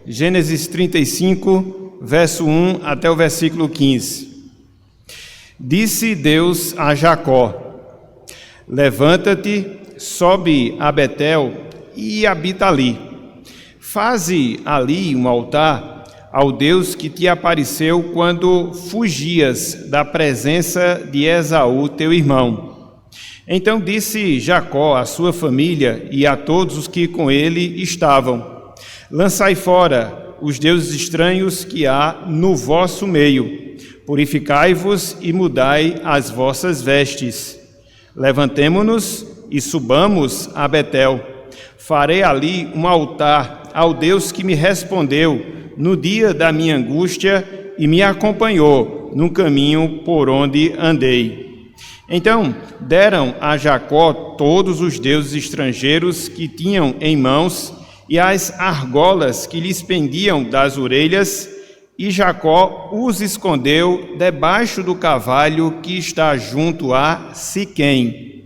Gênesis 35, verso 1 até o versículo 15. Disse Deus a Jacó: levanta-te, sobe a Betel e habita ali. Faze ali um altar ao Deus que te apareceu quando fugias da presença de Esaú, teu irmão. Então disse Jacó à sua família e a todos os que com ele estavam: lançai fora os deuses estranhos que há no vosso meio, purificai-vos e mudai as vossas vestes. Levantemo-nos e subamos a Betel. Farei ali um altar ao Deus que me respondeu no dia da minha angústia e me acompanhou no caminho por onde andei. Então deram a Jacó todos os deuses estrangeiros que tinham em mãos e as argolas que lhes pendiam das orelhas, e Jacó os escondeu debaixo do carvalho que está junto a Siquém.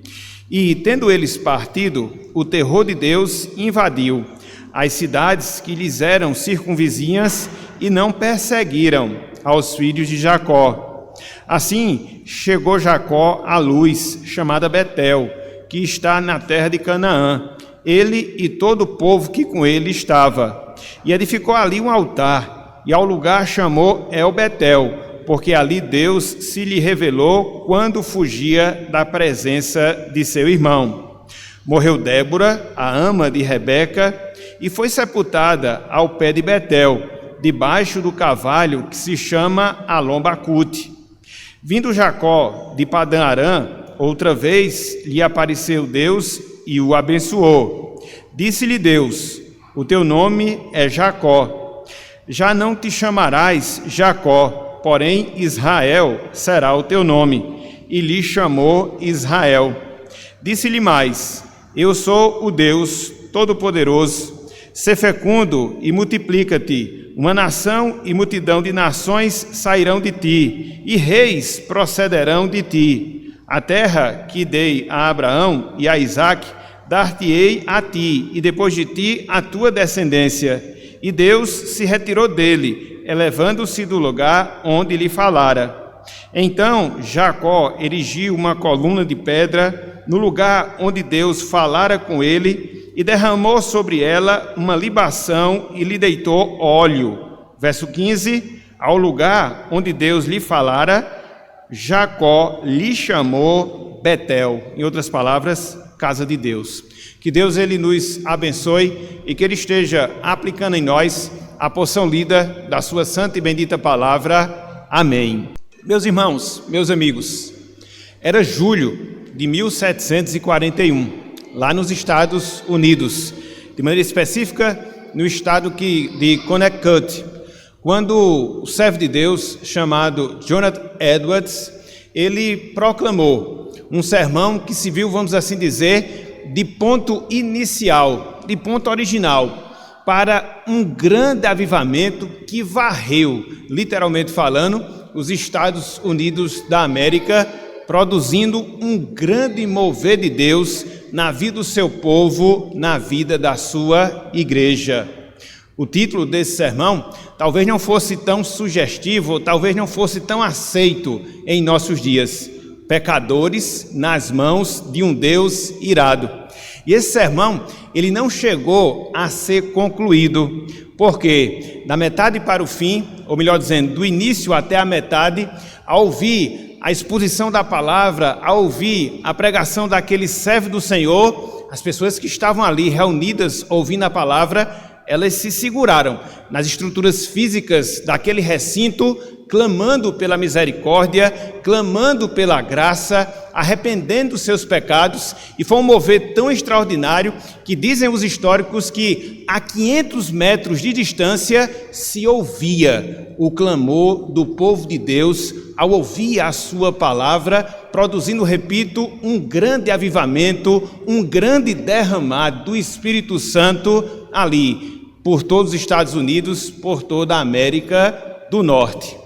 E, tendo eles partido, o terror de Deus invadiu as cidades que lhes eram circunvizinhas e não perseguiram aos filhos de Jacó. Assim chegou Jacó à luz, chamada Betel, que está na terra de Canaã, ele e todo o povo que com ele estava. E edificou ali um altar, e ao lugar chamou El-Betel, porque ali Deus se lhe revelou quando fugia da presença de seu irmão. Morreu Débora, a ama de Rebeca, e foi sepultada ao pé de Betel, debaixo do carvalho que se chama Alom-Bacute. Vindo Jacó de Padã-Arã, outra vez lhe apareceu Deus e o abençoou. Disse-lhe Deus: o teu nome é Jacó. Já não te chamarás Jacó, porém Israel será o teu nome. E lhe chamou Israel. Disse-lhe mais: eu sou o Deus Todo-Poderoso. Sê fecundo e multiplica-te. Uma nação e multidão de nações sairão de ti, e reis procederão de ti. A terra que dei a Abraão e a Isaque, dar-te-ei a ti, e depois de ti a tua descendência. E Deus se retirou dele, elevando-se do lugar onde lhe falara. Então Jacó erigiu uma coluna de pedra no lugar onde Deus falara com ele, e derramou sobre ela uma libação e lhe deitou óleo. Verso 15, ao lugar onde Deus lhe falara, Jacó lhe chamou Betel, em outras palavras, casa de Deus. Que Deus ele nos abençoe e que ele esteja aplicando em nós a porção lida da sua santa e bendita palavra. Amém. Meus irmãos, meus amigos, era julho de 1741, lá nos Estados Unidos, de maneira específica no estado de Connecticut, quando o servo de Deus chamado Jonathan Edwards, ele proclamou um sermão que se viu, vamos assim dizer, de ponto inicial, de ponto original, para um grande avivamento que varreu, literalmente falando, os Estados Unidos da América, produzindo um grande mover de Deus na vida do seu povo, na vida da sua igreja. O título desse sermão talvez não fosse tão sugestivo, talvez não fosse tão aceito em nossos dias: pecadores nas mãos de um Deus irado. E esse sermão, ele não chegou a ser concluído, porque da metade para o fim, ou melhor dizendo, do início até a metade, ao ouvir a exposição da palavra, ao ouvir a pregação daquele servo do Senhor, as pessoas que estavam ali reunidas ouvindo a palavra, elas se seguraram nas estruturas físicas daquele recinto, clamando pela misericórdia, clamando pela graça, arrependendo dos seus pecados, e foi um mover tão extraordinário que dizem os históricos que a 500 metros de distância se ouvia o clamor do povo de Deus ao ouvir a sua palavra, produzindo, repito, um grande avivamento, um grande derramar do Espírito Santo ali, por todos os Estados Unidos, por toda a América do Norte.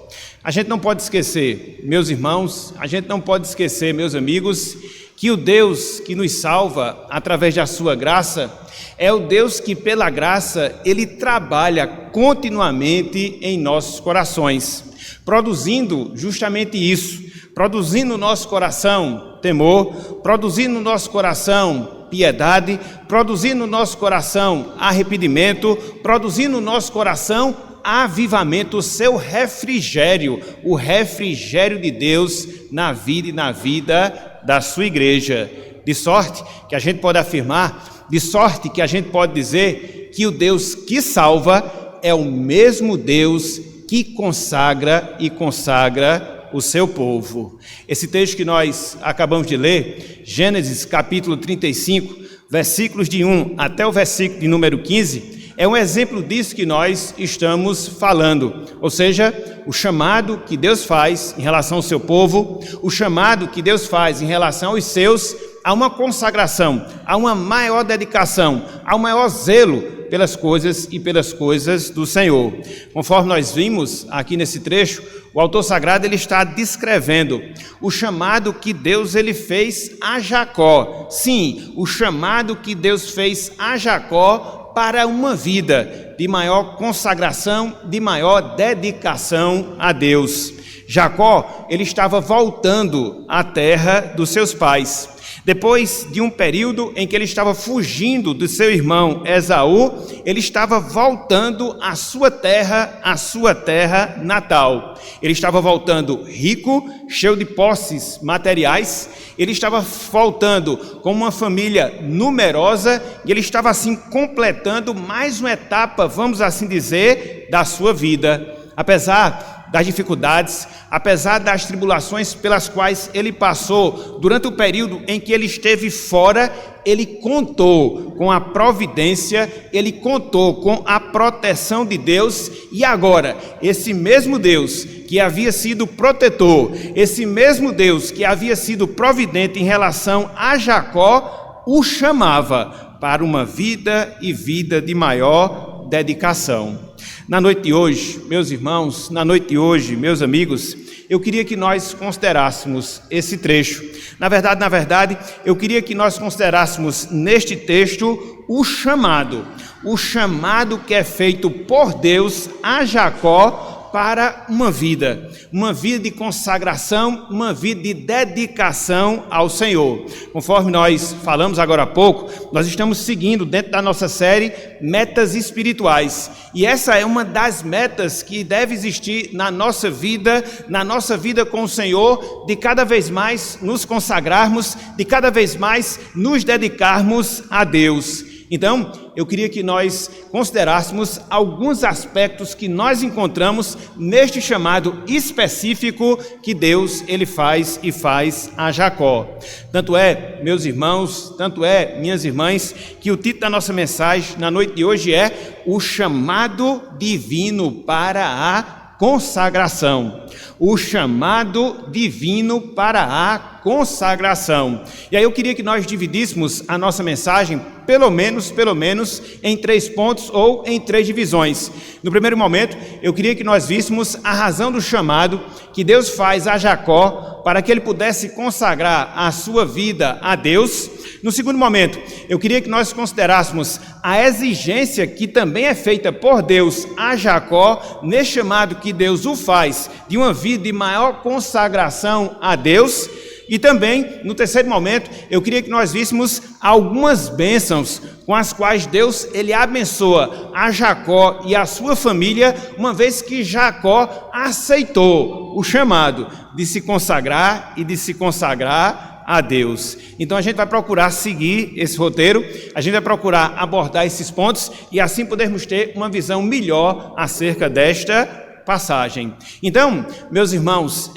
A gente não pode esquecer, meus irmãos, a gente não pode esquecer, meus amigos, que o Deus que nos salva através da sua graça é o Deus que pela graça Ele trabalha continuamente em nossos corações, produzindo justamente isso, produzindo no nosso coração temor, produzindo no nosso coração piedade, produzindo no nosso coração arrependimento, produzindo no nosso coração avivamento, o seu refrigério, o refrigério de Deus na vida e na vida da sua igreja. De sorte que a gente pode afirmar, de sorte que a gente pode dizer que o Deus que salva é o mesmo Deus que consagra e consagra o seu povo. Esse texto que nós acabamos de ler, Gênesis capítulo 35, versículos de 1 até o versículo de número 15, é um exemplo disso que nós estamos falando, ou seja, o chamado que Deus faz em relação ao seu povo, o chamado que Deus faz em relação aos seus, a uma consagração, a uma maior dedicação, a um maior zelo pelas coisas e pelas coisas do Senhor. Conforme nós vimos aqui nesse trecho, o autor sagrado ele está descrevendo o chamado que Deus ele fez a Jacó. Sim, o chamado que Deus fez a Jacó para uma vida de maior consagração, de maior dedicação a Deus. Jacó, ele estava voltando à terra dos seus pais. Depois de um período em que ele estava fugindo do seu irmão Esaú, ele estava voltando à sua terra natal. Ele estava voltando rico, cheio de posses materiais, ele estava voltando com uma família numerosa e ele estava assim completando mais uma etapa, vamos assim dizer, da sua vida. Apesar das dificuldades, apesar das tribulações pelas quais ele passou durante o período em que ele esteve fora, ele contou com a providência, ele contou com a proteção de Deus, e agora, esse mesmo Deus que havia sido protetor, esse mesmo Deus que havia sido providente em relação a Jacó, o chamava para uma vida e vida de maior dedicação. Na noite de hoje, meus irmãos, na noite de hoje, meus amigos, eu queria que nós considerássemos esse trecho. Na verdade, eu queria que nós considerássemos neste texto o chamado que é feito por Deus a Jacó para uma vida de consagração, uma vida de dedicação ao Senhor. Conforme nós falamos agora há pouco, nós estamos seguindo dentro da nossa série Metas Espirituais, e essa é uma das metas que deve existir na nossa vida com o Senhor, de cada vez mais nos consagrarmos, de cada vez mais nos dedicarmos a Deus. Então, eu queria que nós considerássemos alguns aspectos que nós encontramos neste chamado específico que Deus ele faz e faz a Jacó. Tanto é, meus irmãos, tanto é, minhas irmãs, que o título da nossa mensagem na noite de hoje é o chamado divino para a consagração. O chamado divino para a consagração. E aí eu queria que nós dividíssemos a nossa mensagem pelo menos em 3 pontos ou em 3 divisões. No primeiro momento, eu queria que nós víssemos a razão do chamado que Deus faz a Jacó para que ele pudesse consagrar a sua vida a Deus. No segundo momento, eu queria que nós considerássemos a exigência que também é feita por Deus a Jacó, nesse chamado que Deus o faz de uma vida de maior consagração a Deus. E também, no terceiro momento, eu queria que nós víssemos algumas bênçãos com as quais Deus ele abençoa a Jacó e a sua família, uma vez que Jacó aceitou o chamado de se consagrar e de se consagrar a Deus. Então a gente vai procurar seguir esse roteiro, a gente vai procurar abordar esses pontos e assim podermos ter uma visão melhor acerca desta passagem. Então, meus irmãos,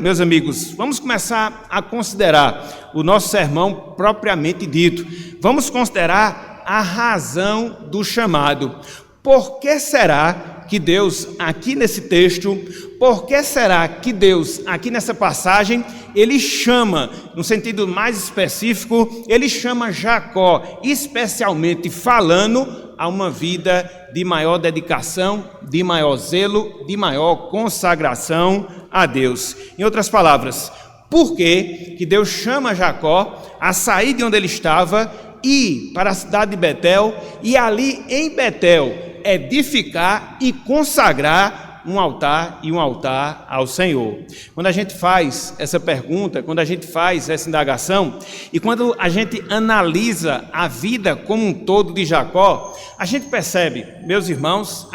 meus amigos, vamos começar a considerar o nosso sermão propriamente dito. Vamos considerar a razão do chamado. Por que será que Deus, aqui nesse texto, por que será que Deus, aqui nessa passagem, ele chama, no sentido mais específico, ele chama Jacó, especialmente falando a uma vida de maior dedicação, de maior zelo, de maior consagração a Deus. Em outras palavras, Por que Deus chama Jacó a sair de onde ele estava e ir para a cidade de Betel e ali em Betel edificar e consagrar um altar ao Senhor? Quando a gente faz essa pergunta, quando a gente faz essa indagação e quando a gente analisa a vida como um todo de Jacó, a gente percebe, meus irmãos,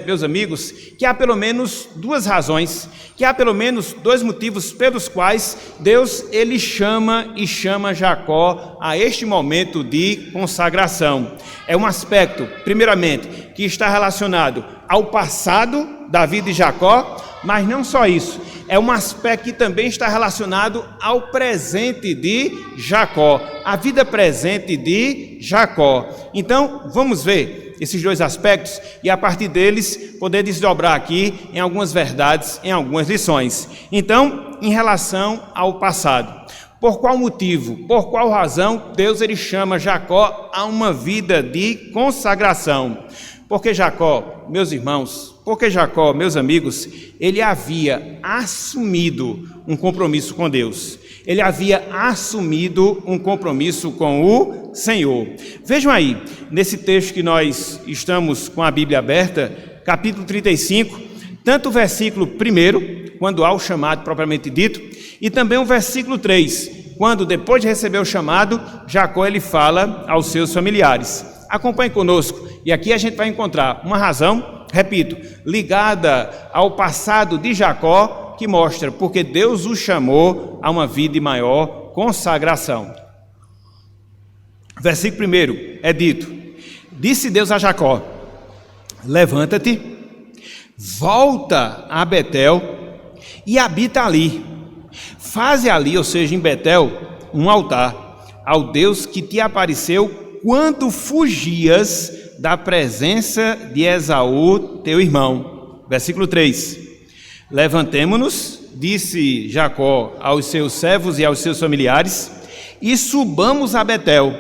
meus amigos, que há pelo menos duas razões, que há pelo menos dois motivos pelos quais Deus ele chama Jacó a este momento de consagração. É um aspecto, primeiramente, que está relacionado ao passado da vida de Jacó, mas não só isso, é um aspecto que também está relacionado ao presente de Jacó, a vida presente de Jacó. Então, vamos ver esses dois aspectos e a partir deles poder desdobrar aqui em algumas verdades, em algumas lições. Então, em relação ao passado, por qual motivo, por qual razão Deus ele chama Jacó a uma vida de consagração? Porque Jacó, meus irmãos, meus amigos, ele havia assumido um compromisso com Deus. Ele havia assumido um compromisso com o Senhor. Vejam aí, nesse texto que nós estamos com a Bíblia aberta, capítulo 35, tanto o versículo 1, quando há o chamado propriamente dito, e também o versículo 3, quando depois de receber o chamado, Jacó ele fala aos seus familiares. Acompanhe conosco, e aqui a gente vai encontrar uma razão, repito, ligada ao passado de Jacó, que mostra porque Deus o chamou a uma vida de maior consagração. Versículo 1 é dito: disse Deus a Jacó: levanta-te, volta a Betel e habita ali. Faze ali, ou seja, em Betel, um altar ao Deus que te apareceu quando fugias da presença de Esaú, teu irmão. Versículo 3. Levantemo-nos, disse Jacó aos seus servos e aos seus familiares, e subamos a Betel.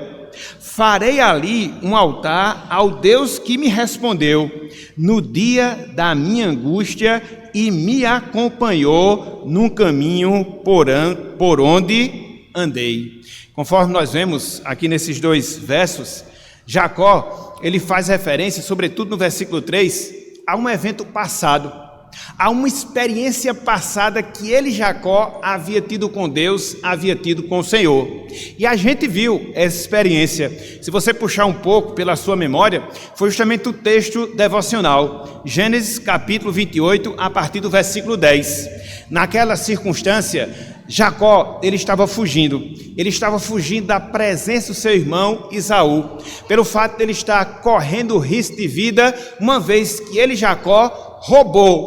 Farei ali um altar ao Deus que me respondeu no dia da minha angústia e me acompanhou num caminho por onde andei. Conforme nós vemos aqui nesses dois versos, Jacó, ele faz referência, sobretudo no versículo 3, a um evento passado, a uma experiência passada que ele, Jacó, havia tido com Deus, havia tido com o Senhor. E a gente viu essa experiência, se você puxar um pouco pela sua memória, foi justamente o texto devocional, Gênesis capítulo 28, a partir do versículo 10. Naquela circunstância, Jacó, ele estava fugindo da presença do seu irmão Esaú, pelo fato de ele estar correndo risco de vida, uma vez que ele, Jacó,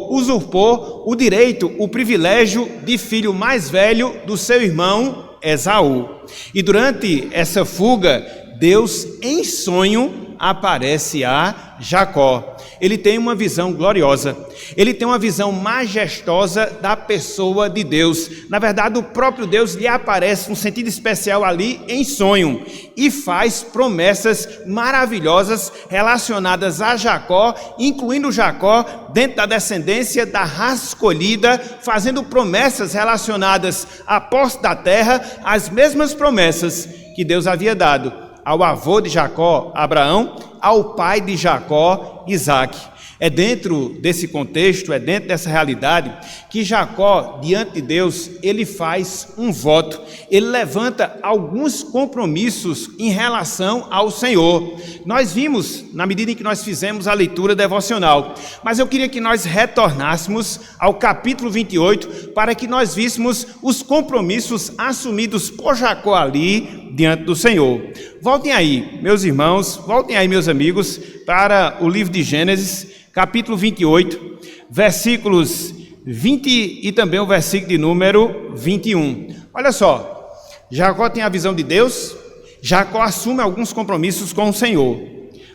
usurpou o direito, o privilégio de filho mais velho do seu irmão Esaú. E durante essa fuga, Deus em sonho aparece a Jacó. Ele tem uma visão gloriosa, ele tem uma visão majestosa da pessoa de Deus. Na verdade, o próprio Deus lhe aparece num sentido especial ali em sonho e faz promessas maravilhosas relacionadas a Jacó, incluindo Jacó dentro da descendência da raça escolhida, fazendo promessas relacionadas à posse da terra, as mesmas promessas que Deus havia dado ao avô de Jacó, Abraão, ao pai de Jacó, Isaque. É dentro desse contexto, é dentro dessa realidade que Jacó, diante de Deus, ele faz um voto, ele levanta alguns compromissos em relação ao Senhor. Nós vimos, na medida em que nós fizemos a leitura devocional, mas eu queria que nós retornássemos ao capítulo 28 para que nós víssemos os compromissos assumidos por Jacó ali diante do Senhor. Voltem aí, meus irmãos, voltem aí, meus amigos, para o livro de Gênesis, capítulo 28, versículos 20 e também o versículo de número 21. Olha só, Jacó tem a visão de Deus, Jacó assume alguns compromissos com o Senhor.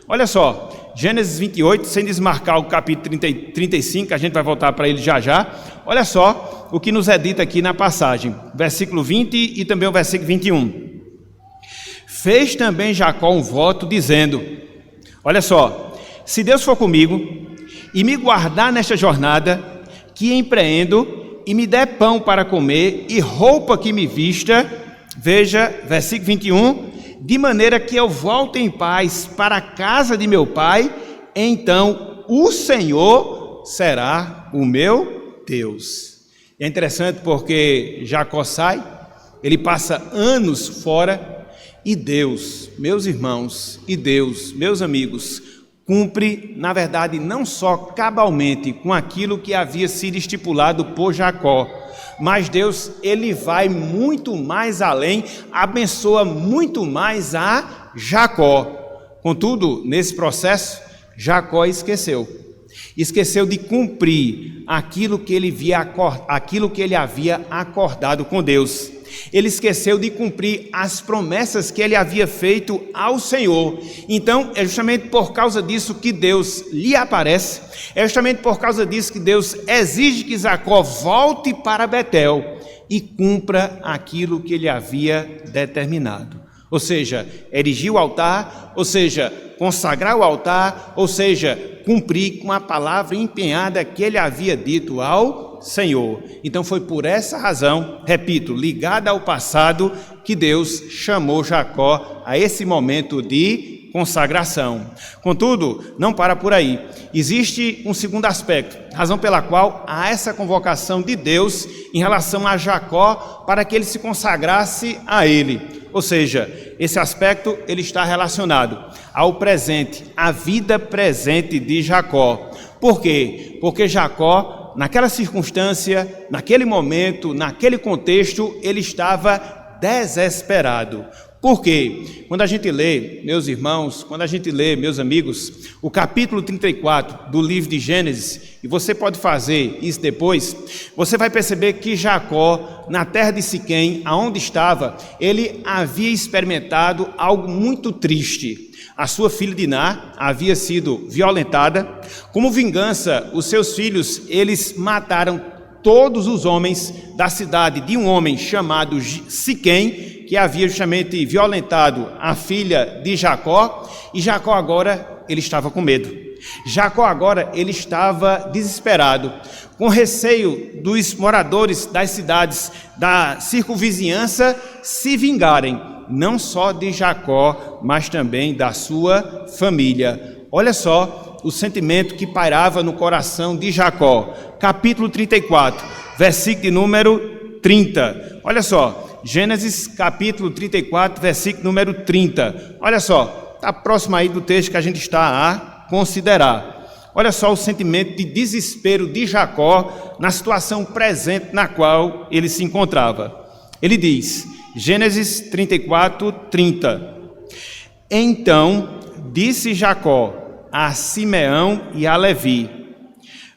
Olha só, Gênesis 28, sem desmarcar o capítulo 35, a gente vai voltar para ele já já. Olha só o que nos é dito aqui na passagem, versículo 20 e também o versículo 21. Fez também Jacó um voto dizendo, olha só, se Deus for comigo e me guardar nesta jornada que empreendo e me der pão para comer e roupa que me vista, veja, versículo 21, de maneira que eu volte em paz para a casa de meu pai, então o Senhor será o meu Deus. É interessante porque Jacó sai, ele passa anos fora, e Deus, meus irmãos, e Deus, meus amigos, cumpre, na verdade, não só cabalmente com aquilo que havia sido estipulado por Jacó, mas Deus, ele vai muito mais além, abençoa muito mais a Jacó. Contudo, nesse processo, Jacó esqueceu de cumprir aquilo que ele havia acordado com Deus. Ele esqueceu de cumprir as promessas que ele havia feito ao Senhor. Então, é justamente por causa disso que Deus lhe aparece, é justamente por causa disso que Deus exige que Jacó volte para Betel e cumpra aquilo que ele havia determinado. Ou seja, erigir o altar, ou seja, consagrar o altar, ou seja, cumprir com a palavra empenhada que ele havia dito ao Senhor. Então foi por essa razão, repito, ligada ao passado, que Deus chamou Jacó a esse momento de consagração. Contudo, não para por aí. Existe um segundo aspecto, razão pela qual há essa convocação de Deus em relação a Jacó para que ele se consagrasse a ele. Ou seja, esse aspecto ele está relacionado ao presente, à vida presente de Jacó. Por quê? Porque Jacó, naquela circunstância, naquele momento, naquele contexto, ele estava desesperado. Por quê? Quando a gente lê, meus irmãos, meus amigos, o capítulo 34 do livro de Gênesis, e você pode fazer isso depois, você vai perceber que Jacó, na terra de Siquém, aonde estava, ele havia experimentado algo muito triste. A sua filha Diná havia sido violentada. Como vingança, os seus filhos, eles mataram todos os homens da cidade de um homem chamado Siquém, que havia justamente violentado a filha de Jacó, e Jacó agora, ele estava com medo. Jacó agora, ele estava desesperado, com receio dos moradores das cidades da circunvizinhança se vingarem, não só de Jacó, mas também da sua família. Olha só o sentimento que pairava no coração de Jacó. Capítulo 34, versículo de número 30. Olha só, Gênesis capítulo 34, versículo número 30. Olha só, está próximo aí do texto que a gente está a considerar. Olha só o sentimento de desespero de Jacó na situação presente na qual ele se encontrava. Ele diz, Gênesis 34, 30. Então disse Jacó a Simeão e a Levi: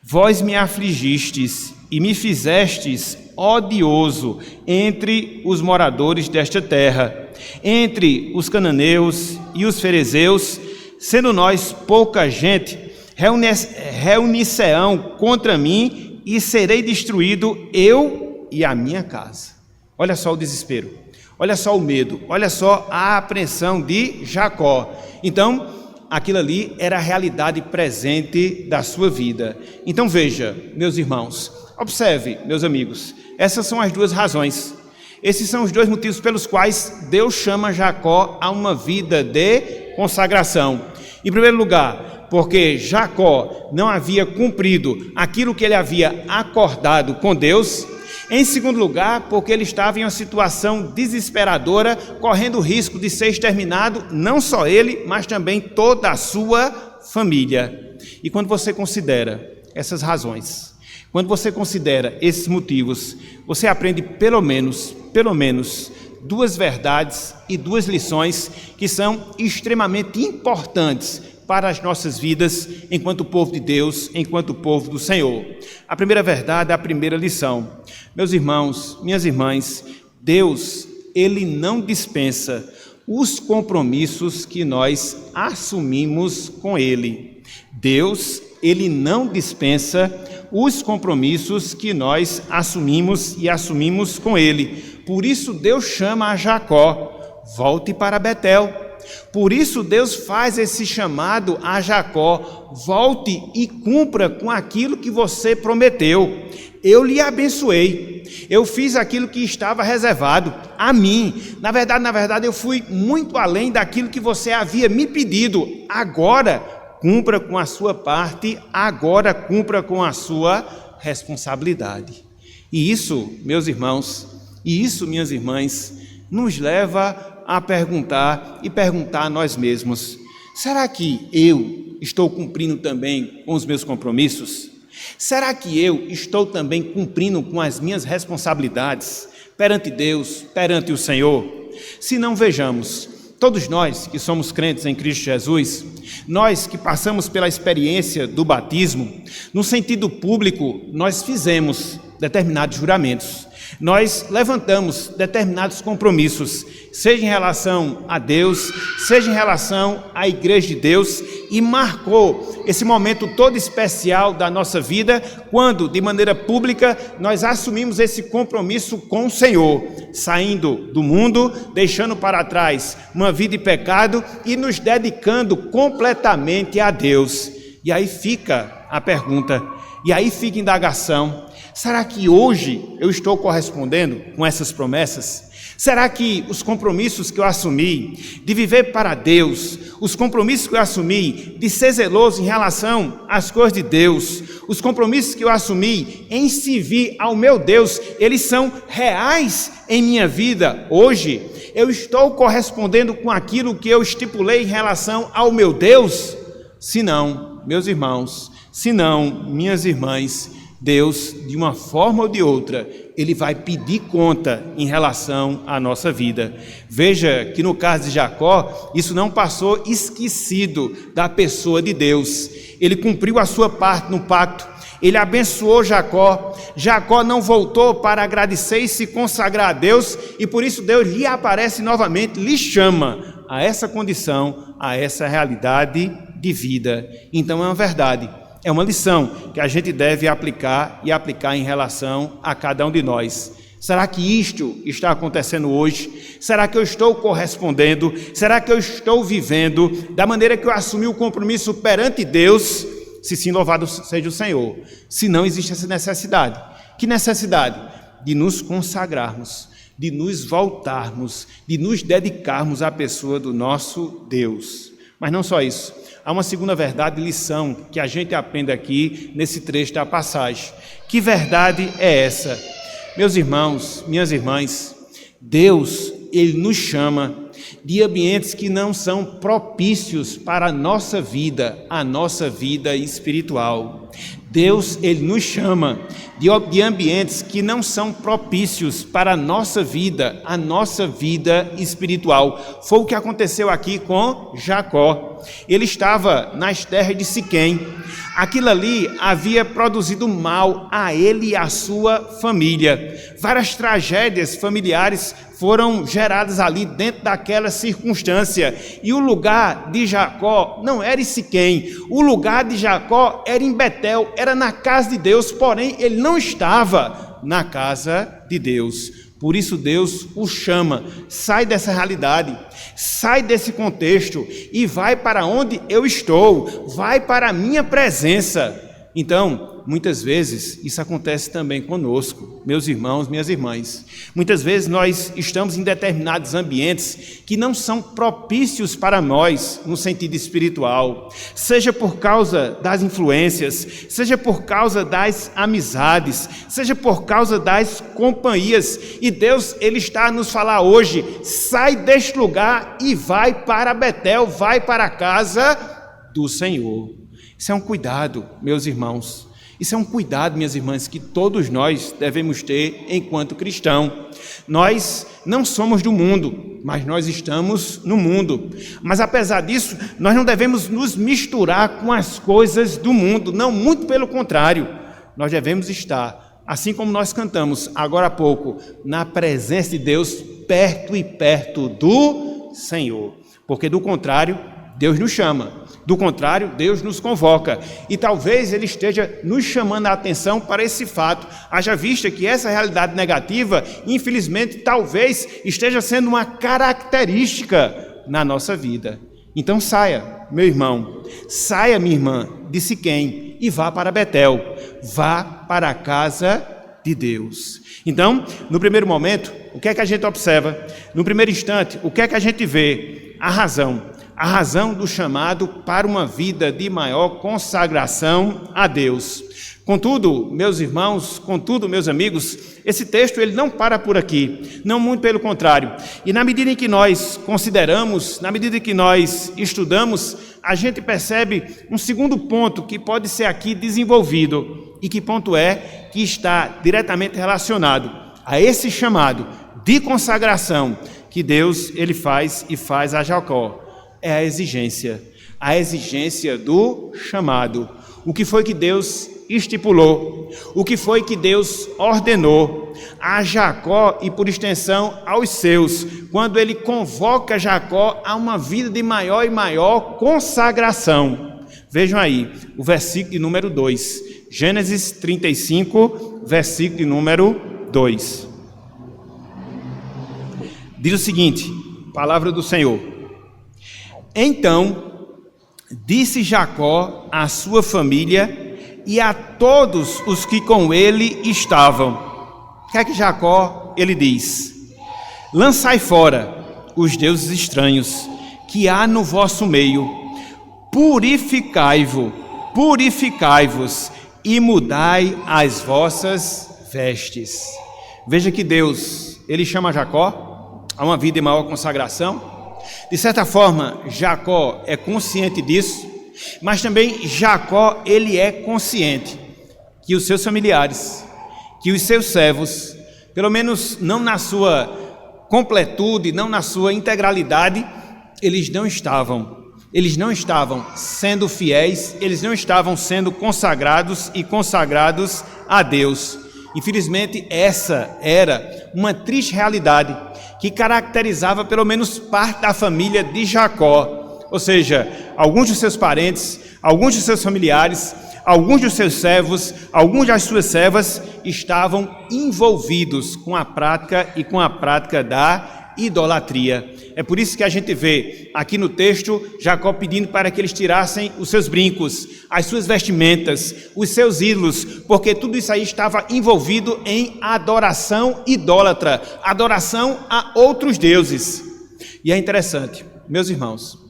vós me afligistes e me fizestes odioso entre os moradores desta terra, entre os cananeus e os ferezeus, sendo nós pouca gente, reunir-se-ão contra mim e serei destruído eu e a minha casa. Olha só o desespero, olha só o medo, olha só a apreensão de Jacó. Então, aquilo ali era a realidade presente da sua vida. Então veja, meus irmãos, observe, meus amigos, essas são as duas razões. Esses são os dois motivos pelos quais Deus chama Jacó a uma vida de consagração. Em primeiro lugar, porque Jacó não havia cumprido aquilo que ele havia acordado com Deus. Em segundo lugar, porque ele estava em uma situação desesperadora, correndo o risco de ser exterminado, não só ele, mas também toda a sua família. E quando você considera essas razões, quando você considera esses motivos, você aprende pelo menos duas verdades e duas lições que são extremamente importantes para as nossas vidas enquanto povo de Deus, enquanto povo do Senhor. A primeira verdade, a primeira lição. Meus irmãos, minhas irmãs, Deus, Ele não dispensa os compromissos que nós assumimos com Ele. Deus, Ele não dispensa os compromissos que nós assumimos com Ele. Por isso Deus chama a Jacó: volte para Betel. Por isso Deus faz esse chamado a Jacó: volte e cumpra com aquilo que você prometeu. eu lhe abençoei, eu fiz aquilo que estava reservado a mim. Na verdade, eu fui muito além daquilo que você havia me pedido. Agora, cumpra com a sua parte, agora cumpra com a sua responsabilidade. E isso, meus irmãos, e isso, minhas irmãs, nos leva a perguntar a nós mesmos: será que eu estou cumprindo também com os meus compromissos? Será que eu estou também cumprindo com as minhas responsabilidades perante Deus, perante o Senhor? Se não, vejamos, todos nós que somos crentes em Cristo Jesus, nós que passamos pela experiência do batismo, no sentido público, nós fizemos determinados juramentos, nós levantamos determinados compromissos, seja em relação a Deus, seja em relação à Igreja de Deus, e marcou esse momento todo especial da nossa vida, quando, de maneira pública, nós assumimos esse compromisso com o Senhor, saindo do mundo, deixando para trás uma vida de pecado e nos dedicando completamente a Deus. E aí fica a pergunta, e aí fica a indagação: será que hoje eu estou correspondendo com essas promessas? Será que os compromissos que eu assumi de viver para Deus, os compromissos que eu assumi de ser zeloso em relação às coisas de Deus, os compromissos que eu assumi em servir ao meu Deus, eles são reais em minha vida hoje? Eu estou correspondendo com aquilo que eu estipulei em relação ao meu Deus? Se não, meus irmãos, se não, minhas irmãs, Deus, de uma forma ou de outra, Ele vai pedir conta em relação à nossa vida. Veja que no caso de Jacó, isso não passou esquecido da pessoa de Deus. Ele cumpriu a sua parte no pacto, ele abençoou Jacó. Jacó não voltou para agradecer e se consagrar a Deus, e por isso Deus lhe aparece novamente, lhe chama a essa condição, a essa realidade de vida. Então é uma verdade. É uma lição que a gente deve aplicar e aplicar em relação a cada um de nós. Será que isto está acontecendo hoje? Será que eu estou correspondendo? Será que eu estou vivendo da maneira que eu assumi o compromisso perante Deus? Se sim, louvado seja o Senhor. Se não, existe essa necessidade. Que necessidade? De nos consagrarmos, de nos voltarmos, de nos dedicarmos à pessoa do nosso Deus. Mas não só isso. Há uma segunda verdade, lição, que a gente aprende aqui nesse trecho da passagem. Que verdade é essa? Meus irmãos, minhas irmãs, Deus, Ele nos chama de ambientes que não são propícios para a nossa vida espiritual. Deus, Ele nos chama de ambientes que não são propícios para a nossa vida espiritual. Foi o que aconteceu aqui com Jacó. Ele estava nas terras de Siquém. Aquilo ali havia produzido mal a ele e a sua família. Várias tragédias familiares foram geradas ali dentro daquela circunstância. E o lugar de Jacó não era em Siquém. O lugar de Jacó era em Betel, era na casa de Deus, porém ele não estava na casa de Deus. Por isso Deus o chama: sai dessa realidade, sai desse contexto e vai para onde eu estou, vai para a minha presença. Então, muitas vezes, isso acontece também conosco, meus irmãos, minhas irmãs. Muitas vezes nós estamos em determinados ambientes que não são propícios para nós no sentido espiritual, seja por causa das influências, seja por causa das amizades, seja por causa das companhias. E Deus, Ele está a nos falar hoje: sai deste lugar e vai para Betel, vai para a casa do Senhor. Isso é um cuidado, meus irmãos. Isso é um cuidado, minhas irmãs, que todos nós devemos ter enquanto cristão. Nós não somos do mundo, mas nós estamos no mundo. Mas apesar disso, nós não devemos nos misturar com as coisas do mundo. Não, muito pelo contrário. Nós devemos estar, assim como nós cantamos agora há pouco, na presença de Deus, perto e perto do Senhor. Porque do contrário, Deus nos chama. Do contrário, Deus nos convoca, e talvez Ele esteja nos chamando a atenção para esse fato, haja vista que essa realidade negativa, infelizmente, talvez esteja sendo uma característica na nossa vida. Então saia, meu irmão, saia, minha irmã, de Siquém, e vá para Betel, vá para a casa de Deus. Então, no primeiro momento, o que é que a gente observa? No primeiro instante, o que é que a gente vê? A razão do chamado para uma vida de maior consagração a Deus. Contudo, meus irmãos, contudo, meus amigos, esse texto ele não para por aqui, não, muito pelo contrário. E na medida em que nós consideramos, na medida em que nós estudamos, a gente percebe um segundo ponto que pode ser aqui desenvolvido. E que ponto é? Que está diretamente relacionado a esse chamado de consagração que Deus ele faz e faz a Jacó. É a exigência do chamado. O que foi que Deus estipulou? O que foi que Deus ordenou a Jacó e, por extensão, aos seus, quando ele convoca Jacó a uma vida de maior e maior consagração? Vejam aí, o versículo de número 2, Gênesis 35, versículo de número 2. Diz o seguinte, palavra do Senhor: Então disse Jacó à sua família e a todos os que com ele estavam. O que é que Jacó ele diz? Lançai fora os deuses estranhos que há no vosso meio, purificai-vos e mudai as vossas vestes. Veja que Deus, ele chama Jacó a uma vida de maior consagração. De certa forma, Jacó é consciente disso, mas também Jacó, ele é consciente que os seus familiares, que os seus servos, pelo menos não na sua completude, não na sua integralidade, eles não estavam sendo fiéis, eles não estavam sendo consagrados e consagrados a Deus. Infelizmente, essa era uma triste realidade que caracterizava pelo menos parte da família de Jacó, ou seja, alguns dos seus parentes, alguns dos seus familiares, alguns dos seus servos, algumas das suas servas estavam envolvidos com a prática da idolatria. É por isso que a gente vê aqui no texto Jacó pedindo para que eles tirassem os seus brincos, as suas vestimentas, os seus ídolos, porque tudo isso aí estava envolvido em adoração idólatra, adoração a outros deuses. E é interessante, meus irmãos,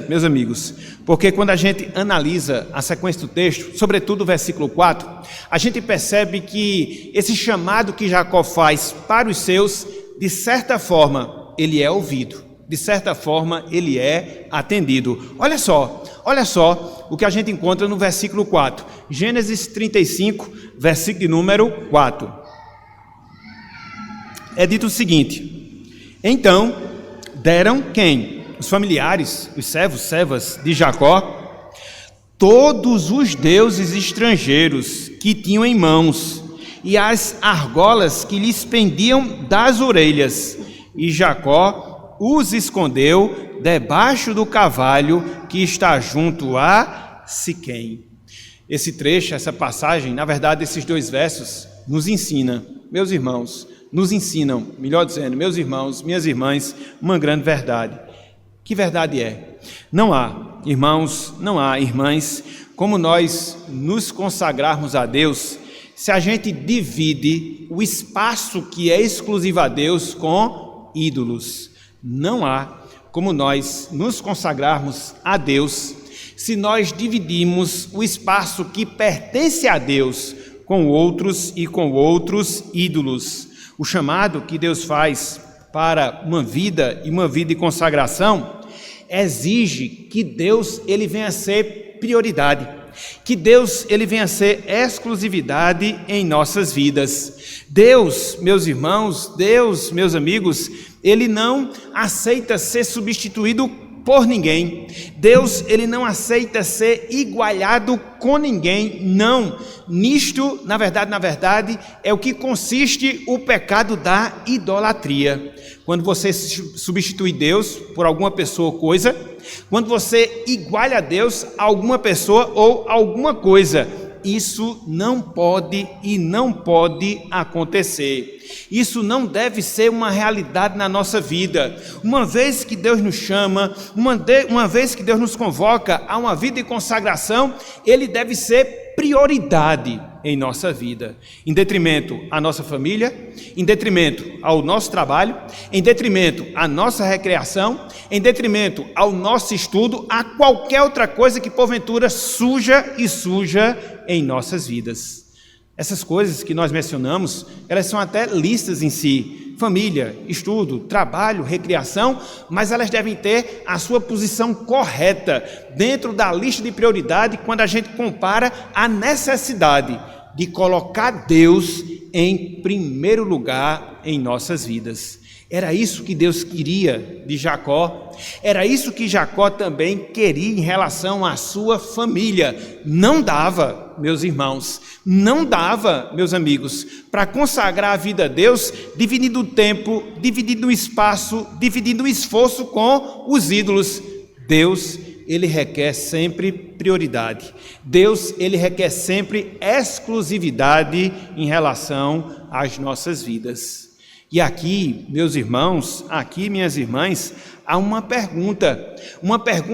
meus amigos, porque quando a gente analisa a sequência do texto, sobretudo o versículo 4, a gente percebe que esse chamado que Jacó faz para os seus, de certa forma, ele é ouvido, de certa forma ele é atendido. Olha só o que a gente encontra no versículo 4, Gênesis 35, versículo de número 4. É dito o seguinte: Então deram quem? Os familiares, os servos, servas de Jacó, todos os deuses estrangeiros que tinham em mãos e as argolas que lhes pendiam das orelhas, e Jacó os escondeu debaixo do carvalho que está junto a Siquém. Esse trecho, essa passagem, na verdade, esses dois versos nos ensinam, meus irmãos, melhor dizendo, meus irmãos, minhas irmãs, uma grande verdade. Que verdade é? Não há, irmãos, não há, irmãs, como nós nos consagrarmos a Deus se a gente divide o espaço que é exclusivo a Deus com ídolos. Não há como nós nos consagrarmos a Deus se nós dividimos o espaço que pertence a Deus com outros e com outros ídolos. O chamado que Deus faz para uma vida de consagração exige que Deus ele venha a ser prioridade, que Deus ele venha a ser exclusividade em nossas vidas. Deus, meus irmãos, Deus, meus amigos, ele não aceita ser substituído por ninguém. Deus, ele não aceita ser igualado com ninguém, não. Nisto, na verdade, é o que consiste o pecado da idolatria. Quando você substitui Deus por alguma pessoa ou coisa, quando você iguala a Deus a alguma pessoa ou alguma coisa, isso não pode e não pode acontecer. Isso não deve ser uma realidade na nossa vida. Uma vez que Deus nos chama, uma vez que Deus nos convoca a uma vida de consagração, Ele deve ser prioridade em nossa vida, em detrimento à nossa família, em detrimento ao nosso trabalho, em detrimento à nossa recreação, em detrimento ao nosso estudo, a qualquer outra coisa que porventura suja em nossas vidas. Essas coisas que nós mencionamos, elas são até listas em si: família, estudo, trabalho, recreação, mas elas devem ter a sua posição correta dentro da lista de prioridade quando a gente compara a necessidade de colocar Deus em primeiro lugar em nossas vidas. Era isso que Deus queria de Jacó, era isso que Jacó também queria em relação à sua família. Não dava, meus irmãos, não dava, meus amigos, para consagrar a vida a Deus, dividindo o tempo, dividindo o espaço, dividindo o esforço com os ídolos. Deus, Ele requer sempre prioridade. Deus, Ele requer sempre exclusividade em relação às nossas vidas. E aqui, meus irmãos, aqui, minhas irmãs, há uma pergunta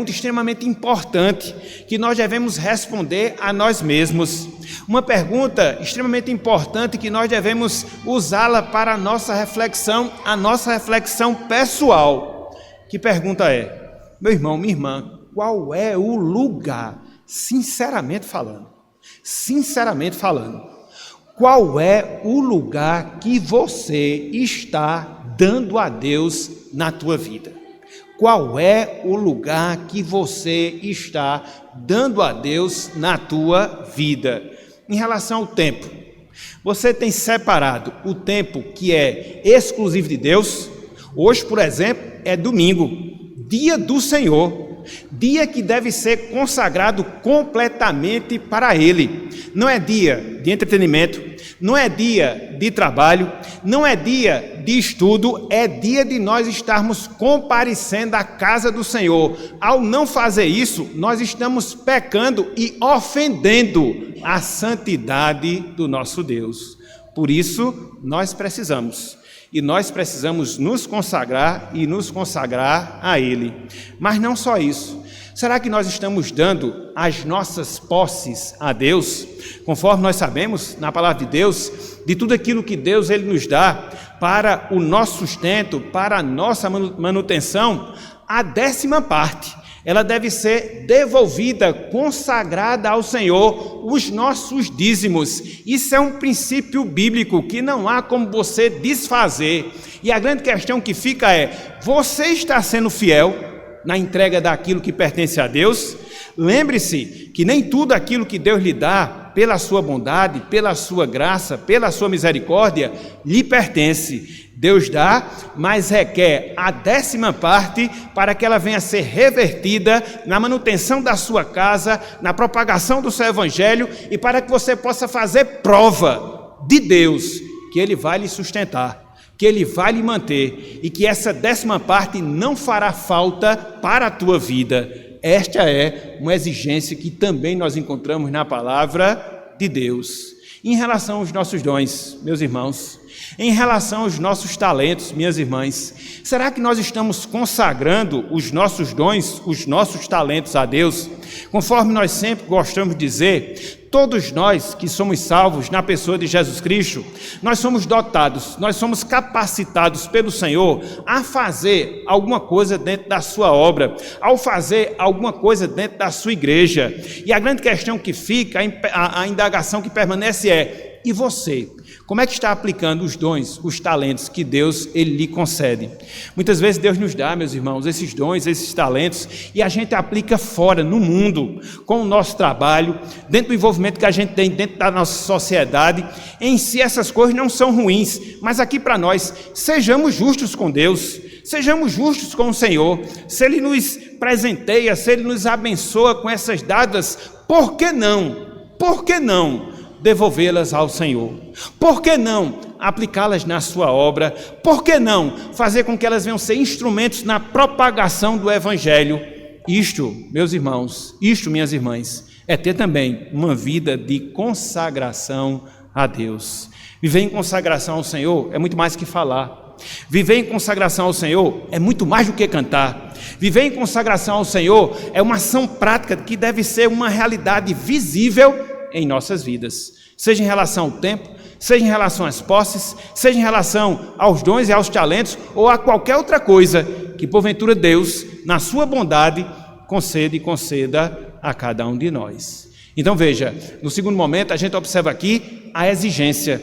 extremamente importante que nós devemos responder a nós mesmos. Uma pergunta extremamente importante que nós devemos usá-la para a nossa reflexão pessoal. Que pergunta é? Meu irmão, minha irmã, qual é o lugar, sinceramente falando, qual é o lugar que você está dando a Deus na tua vida? Qual é o lugar que você está dando a Deus na tua vida? Em relação ao tempo, você tem separado o tempo que é exclusivo de Deus? Hoje, por exemplo, é domingo, dia do Senhor. Dia que deve ser consagrado completamente para Ele. Não é dia de entretenimento, não é dia de trabalho, não é dia de estudo, é dia de nós estarmos comparecendo à casa do Senhor. Ao não fazer isso, nós estamos pecando e ofendendo a santidade do nosso Deus. Por isso, nós precisamos nos consagrar e nos consagrar a Ele. Mas não só isso. Será que nós estamos dando as nossas posses a Deus? Conforme nós sabemos, na palavra de Deus, de tudo aquilo que Deus Ele nos dá para o nosso sustento, para a nossa manutenção, a 10ª parte. Ela deve ser devolvida, consagrada ao Senhor, os nossos dízimos. Isso é um princípio bíblico que não há como você desfazer. E a grande questão que fica é: você está sendo fiel na entrega daquilo que pertence a Deus? Lembre-se que nem tudo aquilo que Deus lhe dá, pela sua bondade, pela sua graça, pela sua misericórdia, lhe pertence. Deus dá, mas requer a 10ª parte para que ela venha a ser revertida na manutenção da sua casa, na propagação do seu evangelho e para que você possa fazer prova de Deus que Ele vai lhe sustentar, que Ele vai lhe manter e que essa 10ª parte não fará falta para a tua vida. Esta é uma exigência que também nós encontramos na palavra de Deus. Em relação aos nossos dons, meus irmãos, em relação aos nossos talentos, minhas irmãs, será que nós estamos consagrando os nossos dons, os nossos talentos a Deus? Conforme nós sempre gostamos de dizer, todos nós que somos salvos na pessoa de Jesus Cristo, nós somos dotados, nós somos capacitados pelo Senhor a fazer alguma coisa dentro da sua obra, ao fazer alguma coisa dentro da sua igreja. E a grande questão que fica, a indagação que permanece é: e você? Como é que está aplicando os dons, os talentos que Deus Ele lhe concede? Muitas vezes Deus nos dá, meus irmãos, esses dons, esses talentos, e a gente aplica fora, no mundo, com o nosso trabalho, dentro do envolvimento que a gente tem dentro da nossa sociedade. Em si essas coisas não são ruins, mas aqui para nós, sejamos justos com Deus, sejamos justos com o Senhor. Se Ele nos presenteia, se Ele nos abençoa com essas dádias, por que não devolvê-las ao Senhor? Por que não aplicá-las na sua obra? Por que não fazer com que elas venham ser instrumentos na propagação do Evangelho? Isto, meus irmãos, isto, minhas irmãs, é ter também uma vida de consagração a Deus. Viver em consagração ao Senhor é muito mais que falar. Viver em consagração ao Senhor é muito mais do que cantar. Viver em consagração ao Senhor é uma ação prática que deve ser uma realidade visível em nossas vidas, seja em relação ao tempo, seja em relação às posses, seja em relação aos dons e aos talentos ou a qualquer outra coisa que porventura Deus, na sua bondade, conceda a cada um de nós. Então veja, no segundo momento a gente observa aqui a exigência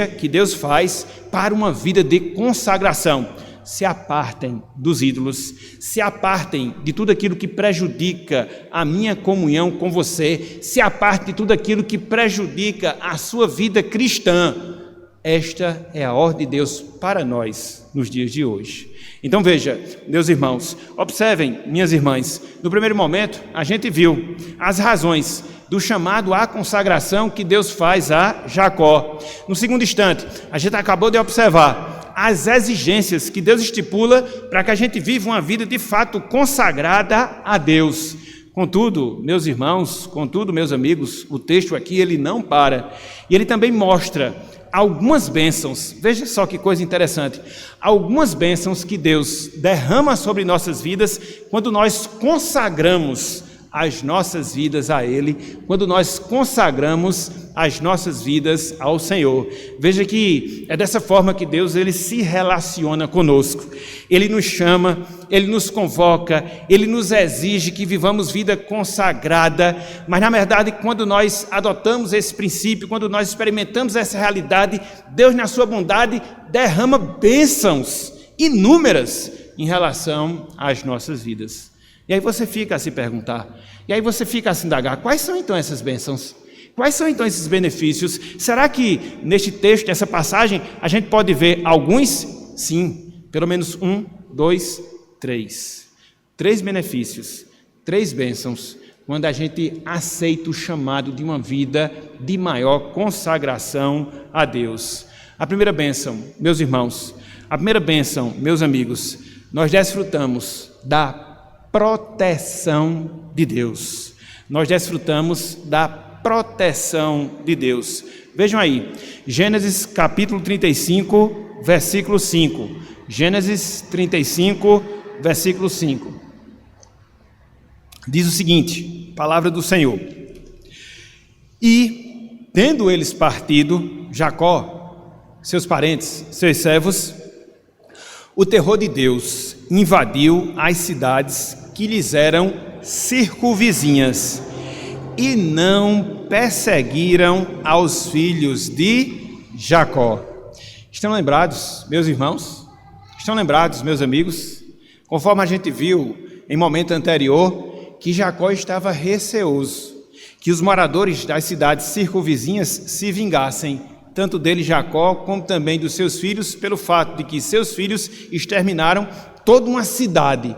que Deus faz para uma vida de consagração. Se apartem dos ídolos, se apartem de tudo aquilo que prejudica a minha comunhão com você, se apartem de tudo aquilo que prejudica a sua vida cristã. Esta é a ordem de Deus para nós nos dias de hoje. Então veja, meus irmãos, observem, minhas irmãs, no primeiro momento a gente viu as razões do chamado à consagração que Deus faz a Jacó. No segundo instante, a gente acabou de observar as exigências que Deus estipula para que a gente viva uma vida de fato consagrada a Deus. Contudo, meus irmãos, meus amigos, o texto aqui ele não para, e ele também mostra algumas bênçãos. Veja só que coisa interessante, algumas bênçãos que Deus derrama sobre nossas vidas quando nós consagramos as nossas vidas a Ele, quando nós consagramos as nossas vidas ao Senhor. Veja que é dessa forma que Deus ele se relaciona conosco. Ele nos chama, Ele nos convoca, Ele nos exige que vivamos vida consagrada, mas na verdade quando nós adotamos esse princípio, quando nós experimentamos essa realidade, Deus na sua bondade derrama bênçãos inúmeras em relação às nossas vidas. E aí você fica a se perguntar, e aí você fica a se indagar, quais são então essas bênçãos? Quais são então esses benefícios? Será que neste texto, nessa passagem, a gente pode ver alguns? Sim, pelo menos 1, 2, 3. 3 benefícios, 3 bênçãos, quando a gente aceita o chamado de uma vida de maior consagração a Deus. A primeira bênção, meus irmãos, a primeira bênção, meus amigos, nós desfrutamos da proteção de Deus. Nós desfrutamos da proteção de Deus. Vejam aí, Gênesis capítulo 35, versículo 5. Gênesis 35, versículo 5. Diz o seguinte, palavra do Senhor. E, tendo eles partido, Jacó, seus parentes, seus servos, o terror de Deus invadiu as cidades que lhes eram circunvizinhas e não perseguiram aos filhos de Jacó. Estão lembrados, meus irmãos? Estão lembrados, meus amigos? Conforme a gente viu em momento anterior, que Jacó estava receoso que os moradores das cidades circunvizinhas se vingassem, tanto dele, Jacó, como também dos seus filhos, pelo fato de que seus filhos exterminaram toda uma cidade.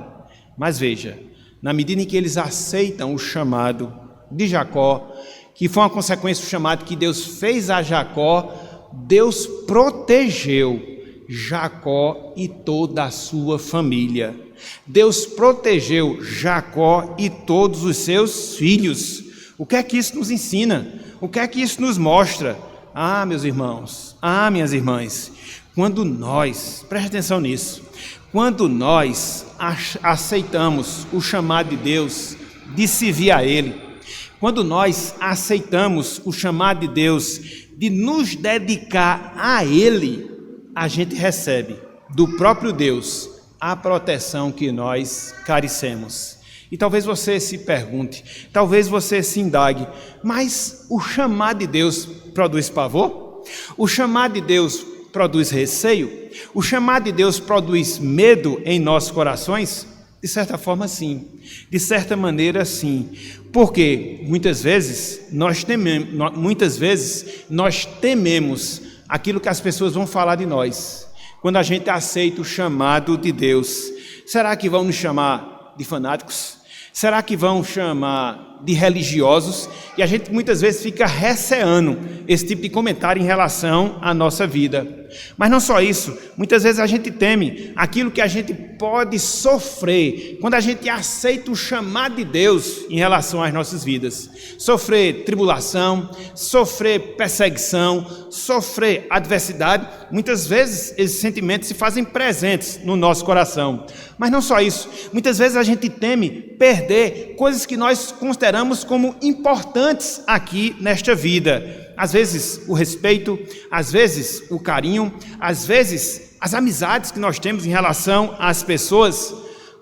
Mas veja, na medida em que eles aceitam o chamado de Jacó, que foi uma consequência do chamado que Deus fez a Jacó, Deus protegeu Jacó e toda a sua família. Deus protegeu Jacó e todos os seus filhos. O que é que isso nos ensina? O que é que isso nos mostra? Ah, meus irmãos, minhas irmãs, quando nós, preste atenção nisso, quando nós aceitamos o chamado de Deus de servir a Ele, quando nós aceitamos o chamado de Deus de nos dedicar a Ele, a gente recebe do próprio Deus a proteção que nós carecemos. E talvez você se pergunte, talvez você se indague, mas o chamado de Deus produz pavor? O chamado de Deus produz receio? O chamado de Deus produz medo em nossos corações? De certa forma, sim. De certa maneira, sim. Porque muitas vezes nós tememos aquilo que as pessoas vão falar de nós. Quando a gente aceita o chamado de Deus, será que vão nos chamar de fanáticos? Será que vão chamar de religiosos, e a gente muitas vezes fica receando esse tipo de comentário em relação à nossa vida. Mas não só isso, muitas vezes a gente teme aquilo que a gente pode sofrer quando a gente aceita o chamado de Deus em relação às nossas vidas. Sofrer tribulação, sofrer perseguição, sofrer adversidade, muitas vezes esses sentimentos se fazem presentes no nosso coração. Mas não só isso, muitas vezes a gente teme perder coisas que nós consideramos como importantes aqui nesta vida. Às vezes o respeito, às vezes o carinho, às vezes as amizades que nós temos em relação às pessoas.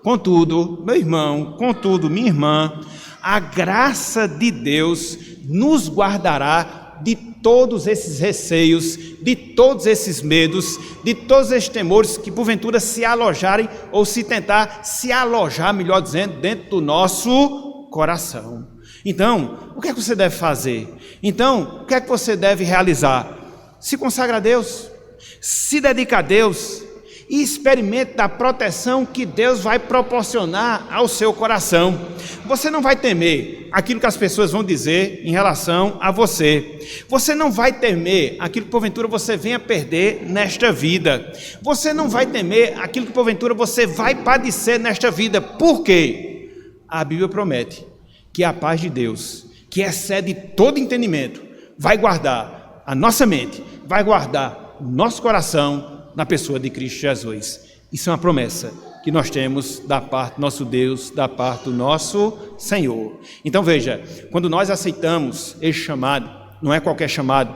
Contudo, meu irmão, contudo, minha irmã, a graça de Deus nos guardará de todos esses receios, de todos esses medos, de todos esses temores que porventura se alojarem ou se tentar se alojar, melhor dizendo, dentro do nosso coração. Então, o que é que você deve fazer? Então, o que é que você deve realizar? Se consagra a Deus, se dedica a Deus e experimente da proteção que Deus vai proporcionar ao seu coração. Você não vai temer aquilo que as pessoas vão dizer em relação a você. Você não vai temer aquilo que porventura você venha perder nesta vida. Você não vai temer aquilo que porventura você vai padecer nesta vida. Por quê? A Bíblia promete que a paz de Deus, que excede todo entendimento, vai guardar a nossa mente, vai guardar o nosso coração na pessoa de Cristo Jesus. Isso é uma promessa que nós temos da parte do nosso Deus, da parte do nosso Senhor. Então veja, quando nós aceitamos esse chamado, não é qualquer chamado,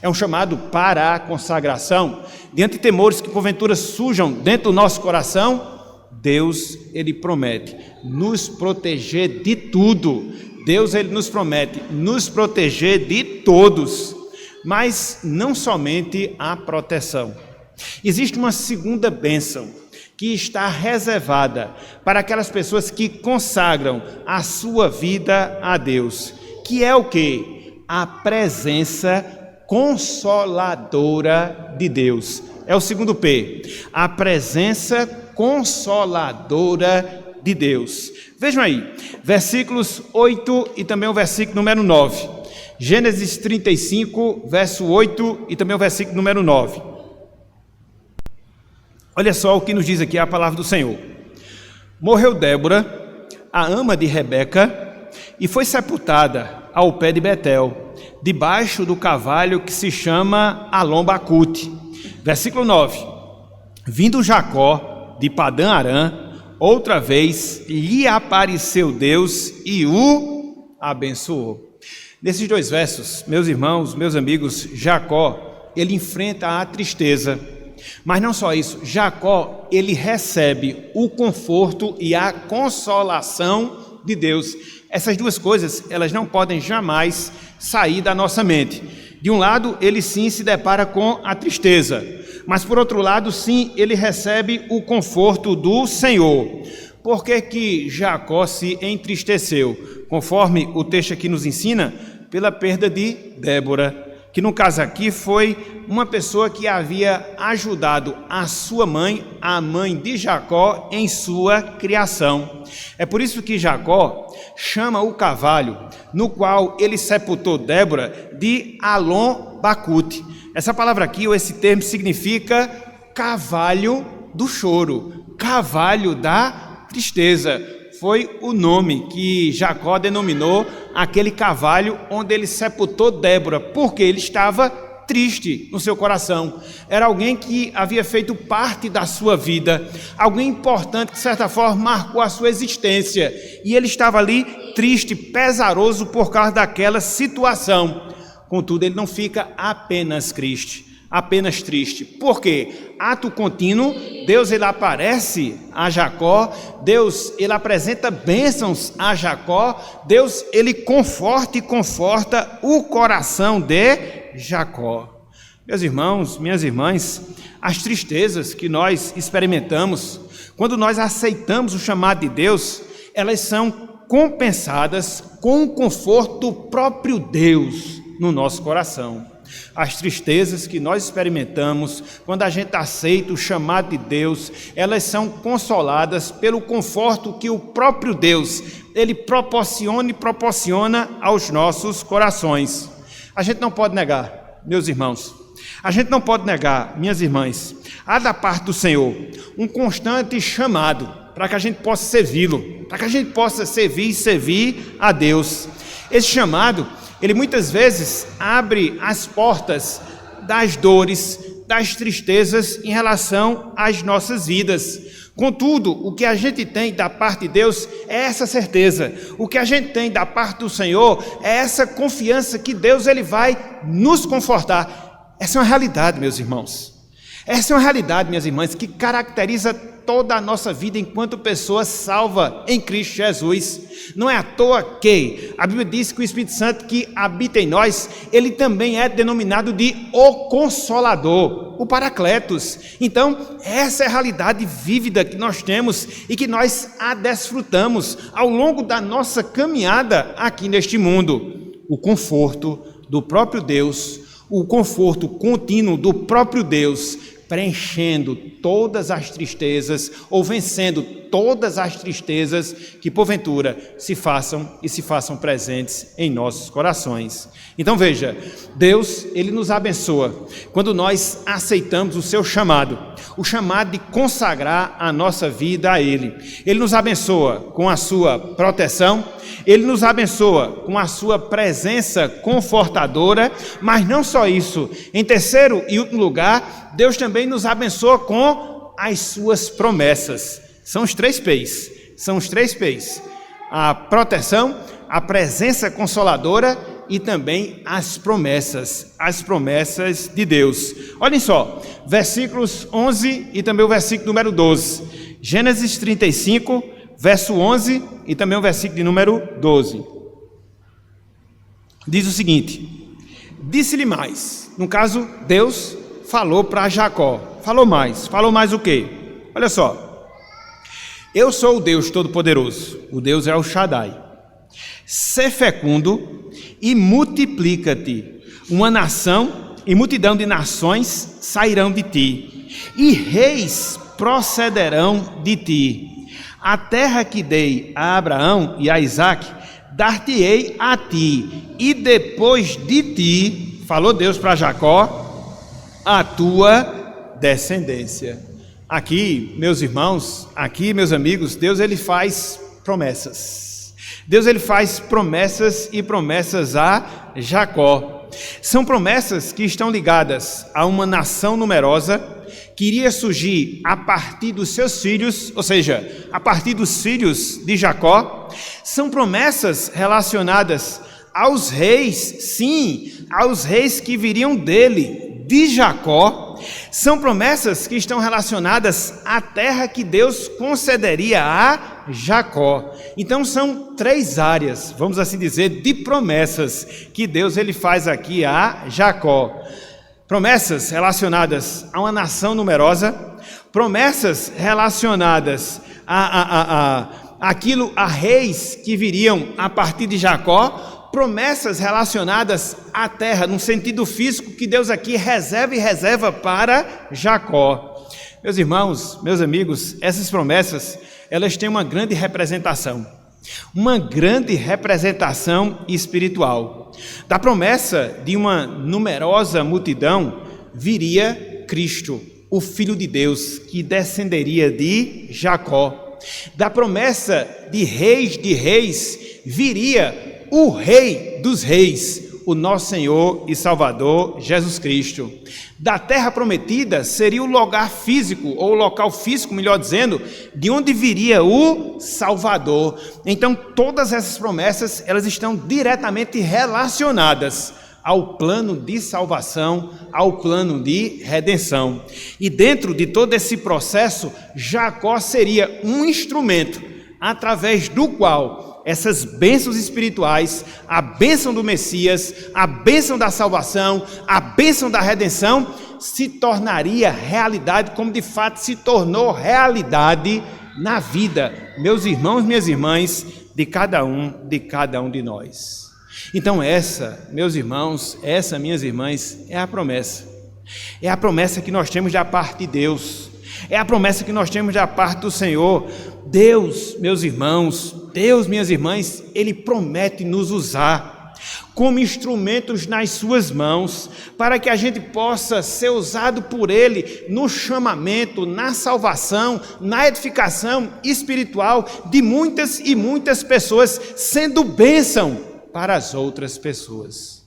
é um chamado para a consagração, diante de temores que porventura surjam dentro do nosso coração, Deus, Ele promete nos proteger de tudo. Deus, Ele nos promete nos proteger de todos, mas não somente a proteção. Existe uma segunda bênção que está reservada para aquelas pessoas que consagram a sua vida a Deus, que é o quê? A presença consoladora de Deus. É o segundo P, a presença consoladora de Deus. Vejam aí, versículos 8 e também o versículo número 9. Gênesis 35, verso 8 e também o versículo número 9. Olha só o que nos diz aqui a palavra do Senhor. Morreu Débora, a ama de Rebeca, e foi sepultada ao pé de Betel, debaixo do carvalho que se chama Alom-Bacute. Versículo 9. Vindo Jacó de Padã Arã, outra vez lhe apareceu Deus e o abençoou. Nesses dois versos, meus irmãos, meus amigos, Jacó, ele enfrenta a tristeza, mas não só isso, Jacó, ele recebe o conforto e a consolação de Deus. Essas duas coisas, elas não podem jamais sair da nossa mente. De um lado, ele sim se depara com a tristeza, mas por outro lado, sim, ele recebe o conforto do Senhor. Por que que Jacó se entristeceu? Conforme o texto aqui nos ensina, pela perda de Débora, que no caso aqui foi uma pessoa que havia ajudado a sua mãe, a mãe de Jacó, em sua criação. É por isso que Jacó chama o carvalho no qual ele sepultou Débora de Alom-Bacute. Essa palavra aqui, ou esse termo, significa carvalho do choro, carvalho da tristeza. Foi o nome que Jacó denominou aquele carvalho onde ele sepultou Débora, porque ele estava triste no seu coração. Era alguém que havia feito parte da sua vida, alguém importante que de certa forma marcou a sua existência, e ele estava ali triste, pesaroso por causa daquela situação. Contudo, ele não fica apenas triste. Por quê? Ato contínuo, Deus ele aparece a Jacó, Deus ele apresenta bênçãos a Jacó, Deus ele conforta o coração de Jacó. Meus irmãos, minhas irmãs, as tristezas que nós experimentamos, quando nós aceitamos o chamado de Deus, elas são compensadas com o conforto do próprio Deus no nosso coração. As tristezas que nós experimentamos quando a gente aceita o chamado de Deus, elas são consoladas pelo conforto que o próprio Deus, Ele proporciona e proporciona aos nossos corações. A gente não pode negar, meus irmãos, a gente não pode negar, minhas irmãs, há da parte do Senhor um constante chamado para que a gente possa servi-lo, para que a gente possa servir a Deus. Esse chamado, ele muitas vezes abre as portas das dores, das tristezas em relação às nossas vidas. Contudo, o que a gente tem da parte de Deus é essa certeza. O que a gente tem da parte do Senhor é essa confiança que Deus ele vai nos confortar. Essa é uma realidade, meus irmãos. Essa é uma realidade, minhas irmãs, que caracteriza toda a nossa vida enquanto pessoa salva em Cristo Jesus. Não é à toa que a Bíblia diz que o Espírito Santo que habita em nós, ele também é denominado de o Consolador, o Paracletos. Então, essa é a realidade vívida que nós temos e que nós a desfrutamos ao longo da nossa caminhada aqui neste mundo. O conforto do próprio Deus, o conforto contínuo do próprio Deus, preenchendo todas as tristezas ou vencendo todas as tristezas que porventura se façam presentes em nossos corações. Então veja, Deus, ele nos abençoa quando nós aceitamos o seu chamado, o chamado de consagrar a nossa vida a Ele. Ele nos abençoa com a sua proteção, Ele nos abençoa com a sua presença confortadora, mas não só isso. Em terceiro e último lugar, Deus também nos abençoa com as suas promessas. São os 3 P's. São os 3 P's. A proteção, a presença consoladora e também as promessas de Deus. Olhem só, versículos 11 e também o versículo número 12. Gênesis 35, verso 11 e também o versículo de número 12. Diz o seguinte: disse-lhe mais, no caso, Deus falou para Jacó, falou mais o quê? Olha só, eu sou o Deus Todo-Poderoso, o Deus é o Shaddai. Sê fecundo e multiplica-te, uma nação e multidão de nações sairão de ti, e reis procederão de ti. A terra que dei a Abraão e a Isaque, dar-te-ei a ti, e depois de ti, falou Deus para Jacó, a tua descendência. Aqui, meus irmãos, aqui, meus amigos, Deus ele faz promessas. Deus ele faz promessas e promessas a Jacó. São promessas que estão ligadas a uma nação numerosa que iria surgir a partir dos seus filhos, ou seja, a partir dos filhos de Jacó. São promessas relacionadas aos reis, sim, aos reis que viriam dele, de Jacó. São promessas que estão relacionadas à terra que Deus concederia a Jacó. Então são 3 áreas, vamos assim dizer, de promessas que Deus ele faz aqui a Jacó. Promessas relacionadas a uma nação numerosa, promessas relacionadas a reis que viriam a partir de Jacó, promessas relacionadas à terra, no sentido físico que Deus aqui reserva para Jacó. Meus irmãos, meus amigos, essas promessas, elas têm uma grande representação espiritual. Da promessa de uma numerosa multidão viria Cristo, o Filho de Deus, que descenderia de Jacó. Da promessa de reis viria o Rei dos Reis, o nosso Senhor e Salvador Jesus Cristo. Da terra prometida seria o lugar físico, ou o local físico, melhor dizendo, de onde viria o Salvador. Então todas essas promessas, elas estão diretamente relacionadas ao plano de salvação, ao plano de redenção. E dentro de todo esse processo, Jacó seria um instrumento através do qual essas bênçãos espirituais, a bênção do Messias, a bênção da salvação, a bênção da redenção, se tornaria realidade, como de fato se tornou realidade na vida, meus irmãos, minhas irmãs, de cada um de nós. Então essa, meus irmãos, essa, minhas irmãs, é a promessa. É a promessa que nós temos da parte de Deus. É a promessa que nós temos da parte do Senhor. Deus, meus irmãos, Deus, minhas irmãs, Ele promete nos usar como instrumentos nas suas mãos, para que a gente possa ser usado por Ele no chamamento, na salvação, na edificação espiritual de muitas e muitas pessoas, sendo bênção para as outras pessoas.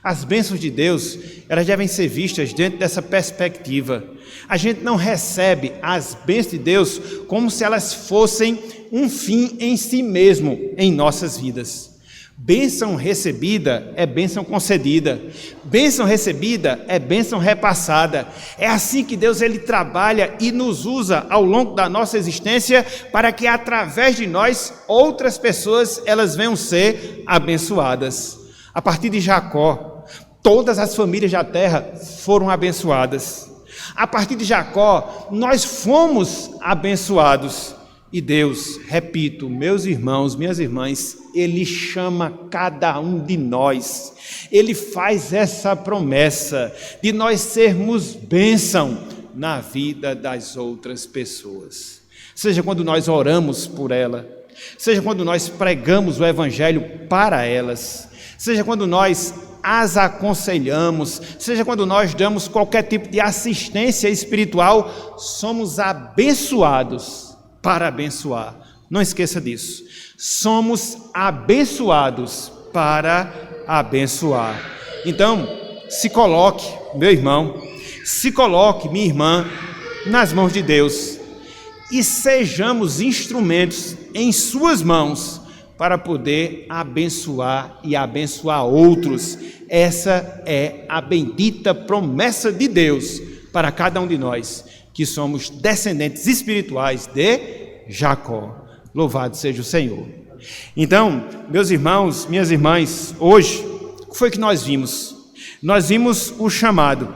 As bênçãos de Deus, elas devem ser vistas dentro dessa perspectiva. A gente não recebe as bênçãos de Deus como se elas fossem um fim em si mesmo em nossas vidas. Bênção recebida é bênção concedida. Bênção recebida é bênção repassada. É assim que Deus ele trabalha e nos usa ao longo da nossa existência para que através de nós outras pessoas elas venham ser abençoadas. A partir de Jacó, todas as famílias da terra foram abençoadas. A partir de Jacó, nós fomos abençoados. E Deus, repito, meus irmãos, minhas irmãs, Ele chama cada um de nós. Ele faz essa promessa de nós sermos bênção na vida das outras pessoas. Seja quando nós oramos por ela, seja quando nós pregamos o Evangelho para elas, seja quando nós as aconselhamos, seja quando nós damos qualquer tipo de assistência espiritual, somos abençoados para abençoar. Não esqueça disso. Somos abençoados para abençoar. Então, se coloque, meu irmão, se coloque, minha irmã, nas mãos de Deus e sejamos instrumentos em suas mãos para poder abençoar e abençoar outros. Essa é a bendita promessa de Deus para cada um de nós, que somos descendentes espirituais de Jacó. Louvado seja o Senhor. Então, meus irmãos, minhas irmãs, hoje, o que foi que nós vimos? Nós vimos o chamado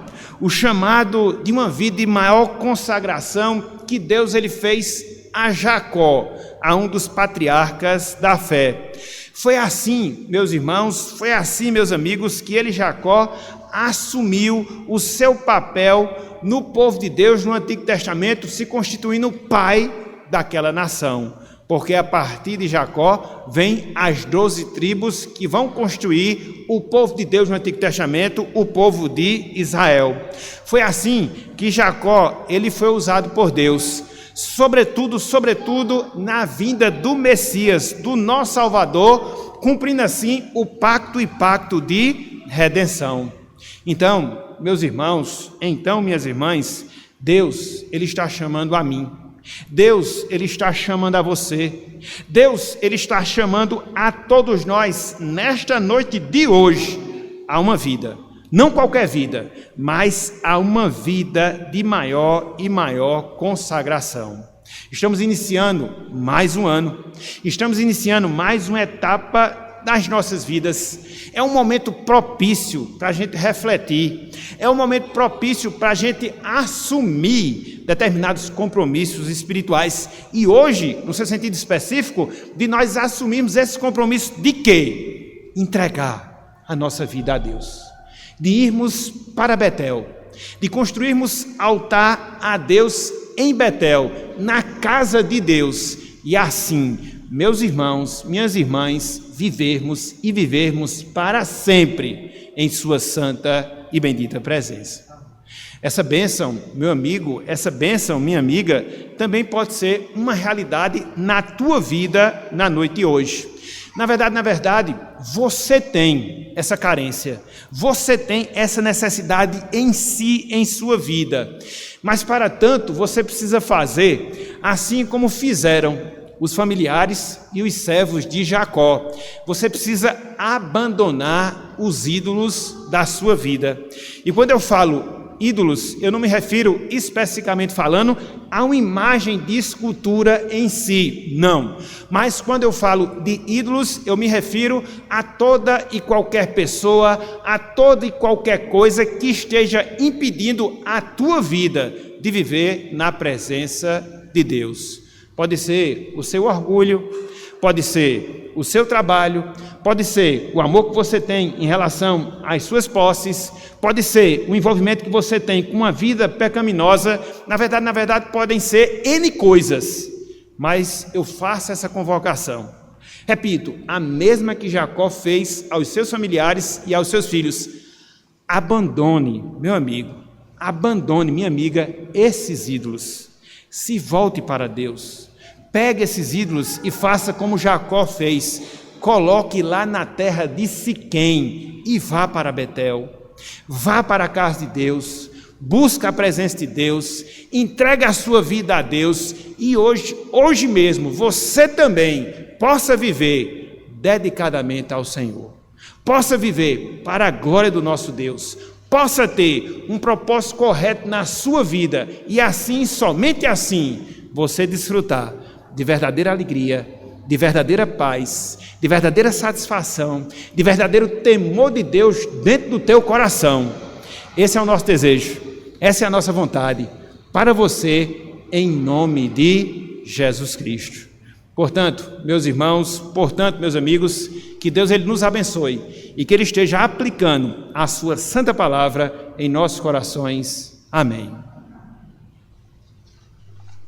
de uma vida de maior consagração que Deus ele fez a Jacó, a um dos patriarcas da fé. Foi assim, meus irmãos, foi assim, meus amigos, que ele, Jacó, assumiu o seu papel no povo de Deus no Antigo Testamento, se constituindo o pai daquela nação. Porque a partir de Jacó vem as 12 tribos que vão constituir o povo de Deus no Antigo Testamento, o povo de Israel. Foi assim que Jacó ele foi usado por Deus, sobretudo na vinda do Messias, do nosso Salvador, cumprindo assim o pacto de redenção. Então, meus irmãos, minhas irmãs, Deus ele está chamando a mim. Deus, Ele está chamando a você. Deus, Ele está chamando a todos nós, nesta noite de hoje, a uma vida. Não qualquer vida, mas a uma vida de maior e maior consagração. Estamos iniciando mais um ano. Estamos iniciando mais uma etapa das nossas vidas. É um momento propício para a gente refletir, é um momento propício para a gente assumir determinados compromissos espirituais, e hoje, no seu sentido específico, de nós assumirmos esse compromisso de quê? Entregar a nossa vida a Deus, de irmos para Betel, de construirmos altar a Deus em Betel, na casa de Deus, e assim, meus irmãos, minhas irmãs, vivermos para sempre em sua santa e bendita presença. Essa bênção, meu amigo, essa bênção, minha amiga, também pode ser uma realidade na tua vida na noite de hoje. Na verdade, você tem essa carência, você tem essa necessidade em si, em sua vida. Mas para tanto, você precisa fazer assim como fizeram os familiares e os servos de Jacó. Você precisa abandonar os ídolos da sua vida. E quando eu falo ídolos, eu não me refiro especificamente falando a uma imagem de escultura em si, não. Mas quando eu falo de ídolos, eu me refiro a toda e qualquer pessoa, a toda e qualquer coisa que esteja impedindo a tua vida de viver na presença de Deus. Pode ser o seu orgulho, pode ser o seu trabalho, pode ser o amor que você tem em relação às suas posses, pode ser o envolvimento que você tem com uma vida pecaminosa. Na verdade, podem ser N coisas, mas eu faço essa convocação. Repito, a mesma que Jacó fez aos seus familiares e aos seus filhos. Abandone, meu amigo, abandone, minha amiga, esses ídolos. Se volte para Deus. Pegue esses ídolos e faça como Jacó fez. Coloque lá na terra de Siquém e vá para Betel. Vá para a casa de Deus. Busque a presença de Deus. Entregue a sua vida a Deus. E hoje mesmo, você também possa viver dedicadamente ao Senhor. Possa viver para a glória do nosso Deus. Possa ter um propósito correto na sua vida. E assim, somente assim, você desfrutar de verdadeira alegria, de verdadeira paz, de verdadeira satisfação, de verdadeiro temor de Deus dentro do teu coração. Esse é o nosso desejo, essa é a nossa vontade para você, em nome de Jesus Cristo. Portanto, meus irmãos, portanto, meus amigos, que Deus ele nos abençoe e que Ele esteja aplicando a sua santa palavra em nossos corações. Amém.